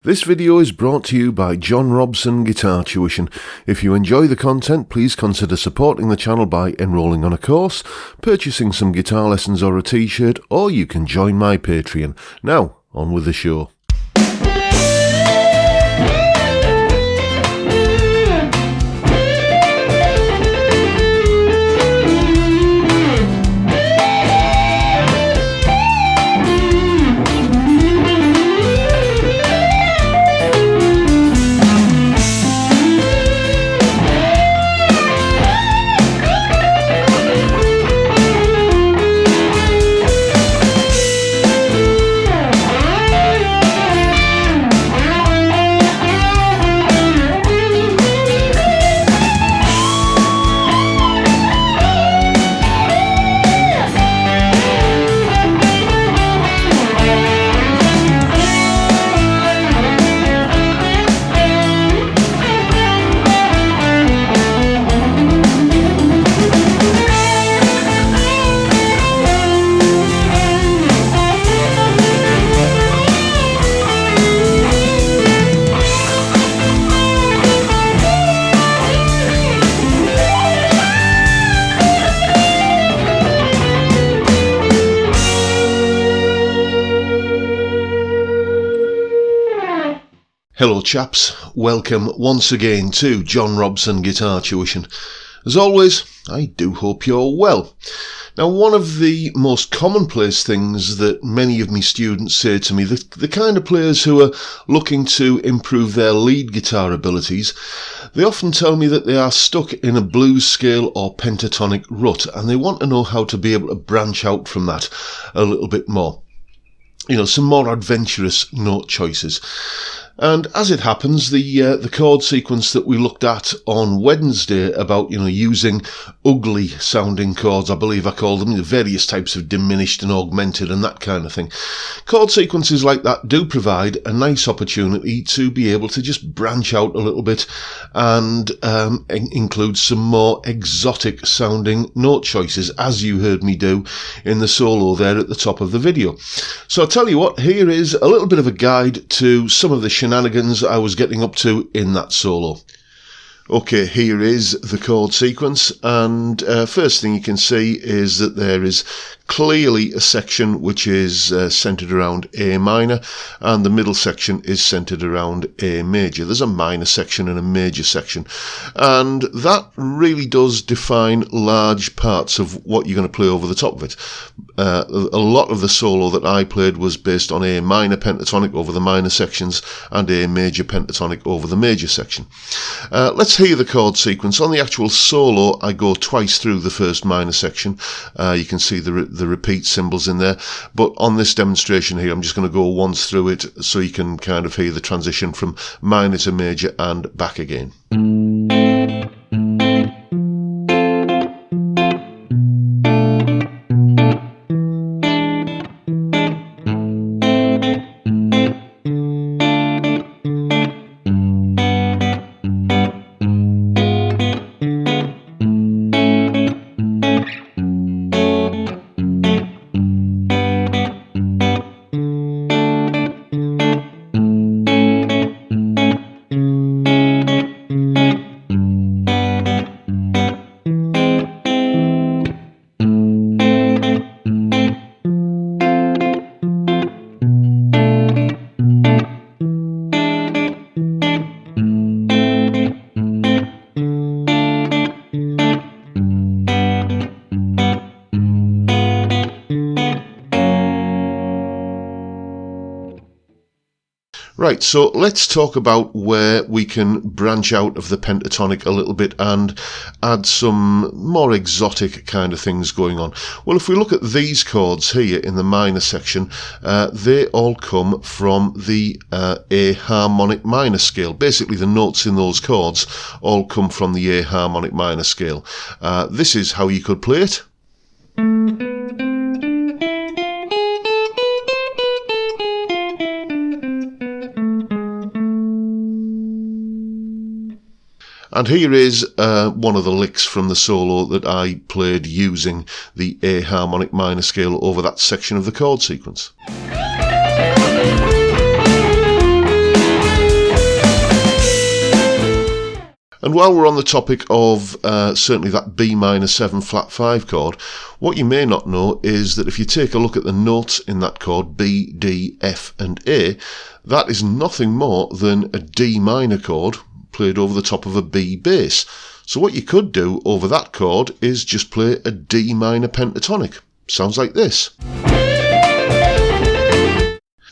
This video is brought to you by John Robson Guitar Tuition. If you enjoy the content, please consider supporting the channel by enrolling on a course, purchasing some guitar lessons or a t-shirt, or you can join my Patreon. Now, on with the show. Hello chaps, welcome once again to John Robson Guitar Tuition. As always, I do hope you're well. Now, one of the most commonplace things that many of my students say to me, the kind of players who are looking to improve their lead guitar abilities, they often tell me that they are stuck in a blues scale or pentatonic rut and they want to know how to be able to branch out from that a little bit more. You know, some more adventurous note choices. And as it happens, the chord sequence that we looked at on Wednesday about, using ugly sounding chords, I believe I called them, various types of diminished and augmented and that kind of thing. Chord sequences like that do provide a nice opportunity to be able to just branch out a little bit and include some more exotic sounding note choices, as you heard me do in the solo there at the top of the video. So I'll tell you what, here is a little bit of a guide to some of the shenanigans I was getting up to in that solo. Okay, here is the chord sequence, and first thing you can see is that there is clearly a section which is centered around A minor, and the middle section is centered around A major. There's a minor section and a major section, and that really does define large parts of what you're going to play over the top of it. A lot of the solo that I played was based on A minor pentatonic over the minor sections and A major pentatonic over the major section. Let's hear the chord sequence. On the actual solo, I go twice through the first minor section. You can see the repeat symbols in there, but on this demonstration here, I'm just going to go once through it so you can kind of hear the transition from minor to major and back again. Right, so let's talk about where we can branch out of the pentatonic a little bit and add some more exotic kind of things going on. Well, if we look at these chords here in the minor section, they all come from the A harmonic minor scale. Basically, the notes in those chords all come from the A harmonic minor scale. This is how you could play it. And here is one of the licks from the solo that I played using the A harmonic minor scale over that section of the chord sequence. And while we're on the topic of certainly that B minor 7 flat 5 chord, what you may not know is that if you take a look at the notes in that chord, B, D, F and A, that is nothing more than a D minor chord played over the top of a B bass. So what you could do over that chord is just play a D minor pentatonic. Sounds like this.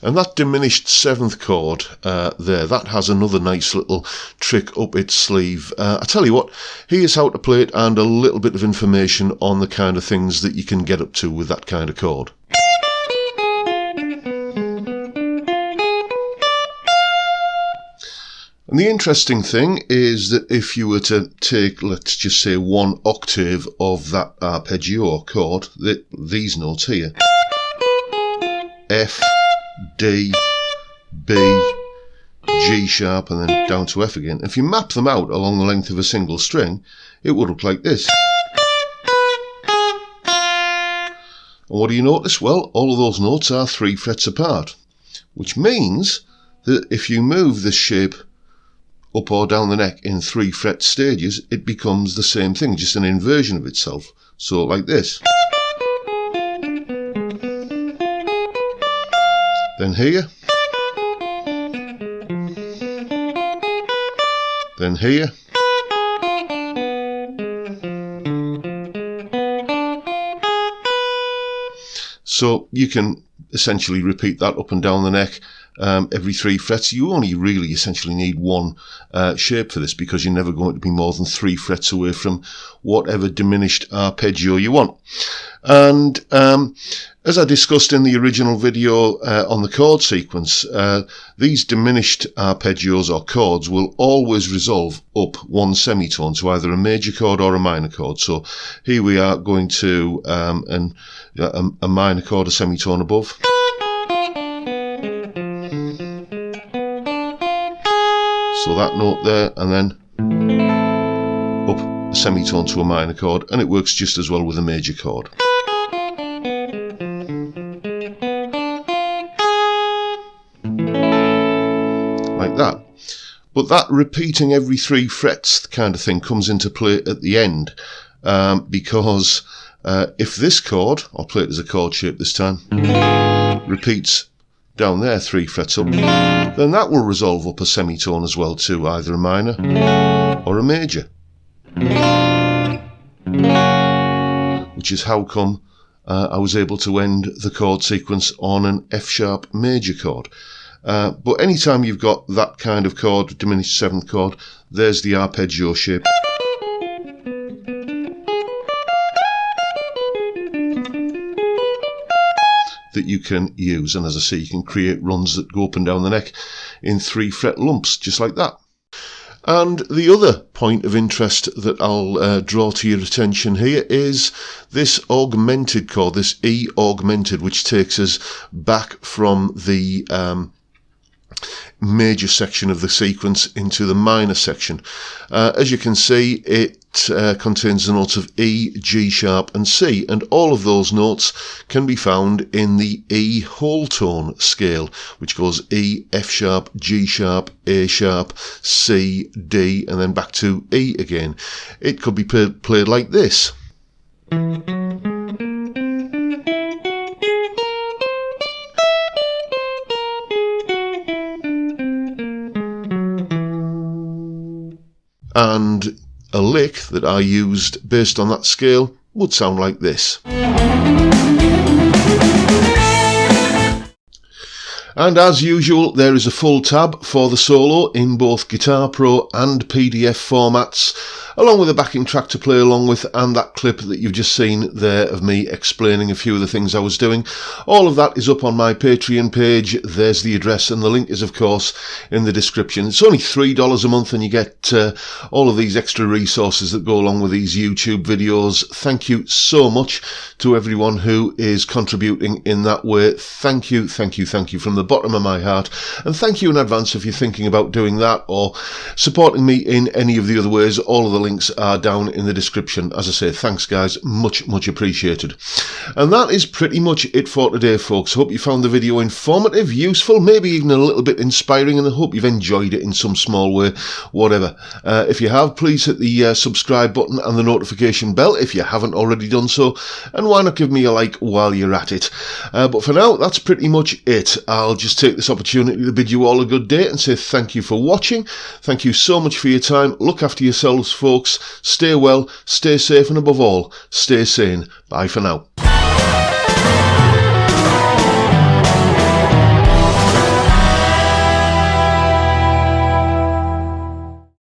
And that diminished 7th chord there, that has another nice little trick up its sleeve. I tell you what, here's how to play it and a little bit of information on the kind of things that you can get up to with that kind of chord. And the interesting thing is that if you were to take, let's just say, 1 octave of that arpeggio chord, these notes here, F, D, B, G sharp and then down to F again. If you map them out along the length of a single string, it would look like this. And what do you notice? Well, all of those notes are 3 frets apart, which means that if you move this shape up or down the neck in 3 fret stages, it becomes the same thing, just an inversion of itself. So like this. Then here, then here, so you can essentially repeat that up and down the neck every 3 frets. You only really essentially need 1 shape for this, because you're never going to be more than 3 frets away from whatever diminished arpeggio you want. And as I discussed in the original video on the chord sequence, these diminished arpeggios or chords will always resolve up 1 semitone to either a major chord or a minor chord. So here we are going to a minor chord, a semitone above. So that note there, and then up a semitone to a minor chord, and it works just as well with a major chord. Like that. But that repeating every 3 frets kind of thing comes into play at the end, because if this chord, I'll play it as a chord shape this time, repeats down there 3 frets up, then that will resolve up a semitone as well to either a minor or a major. Which is how come I was able to end the chord sequence on an F sharp major chord. But anytime you've got that kind of chord, diminished 7th chord, there's the arpeggio shape. That you can use, and as I say, you can create runs that go up and down the neck in 3 fret lumps, just like that. And the other point of interest that I'll draw to your attention here is this augmented chord, this E augmented, which takes us back from the major section of the sequence into the minor section. As you can see, it contains the notes of E, G sharp and C, and all of those notes can be found in the E whole tone scale, which goes E, F sharp, G sharp, A sharp, C, D, and then back to E again. It could be played like this. And a lick that I used based on that scale would sound like this. And as usual, there is a full tab for the solo in both Guitar Pro and PDF formats, along with a backing track to play along with, and that clip that you've just seen there of me explaining a few of the things I was doing. All of that is up on my Patreon page. There's the address, and the link is of course in the description. It's only $3 a month and you get all of these extra resources that go along with these YouTube videos. Thank you so much to everyone who is contributing in that way. Thank you from the bottom of my heart, and thank you in advance if you're thinking about doing that or supporting me in any of the other ways. All of the links are down in the description. As I say, thanks guys, much appreciated. And that is pretty much it for today, folks. Hope you found the video informative, useful, maybe even a little bit inspiring, and I hope you've enjoyed it in some small way, whatever. If you have, please hit the subscribe button and the notification bell if you haven't already done so, and why not give me a like while you're at it. But for now, that's pretty much it. I'll just take this opportunity to bid you all a good day and say thank you for watching. Thank you so much for your time. Look after yourselves, folks. Stay well, stay safe, and above all, stay sane. Bye for now.